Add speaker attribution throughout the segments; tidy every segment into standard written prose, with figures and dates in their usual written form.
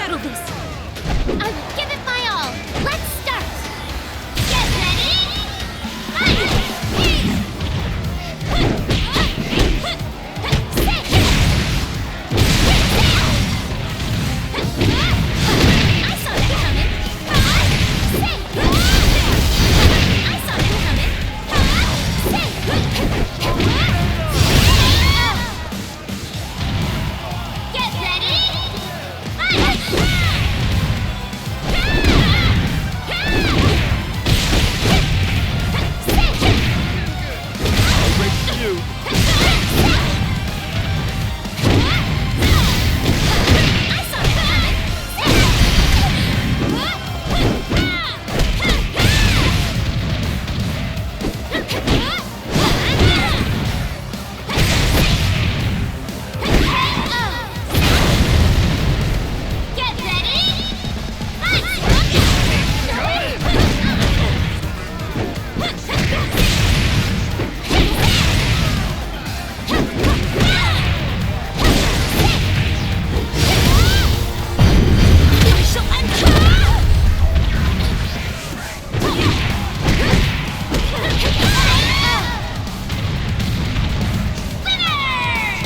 Speaker 1: settle this! I will give it my all! Let's start! Get ready! Fight! I saw that coming! I saw that coming! Get ready! Fight!
Speaker 2: I'll wait for you.
Speaker 1: I saw that coming! Get ready!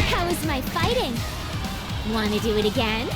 Speaker 1: How was my fighting? Want to do it again?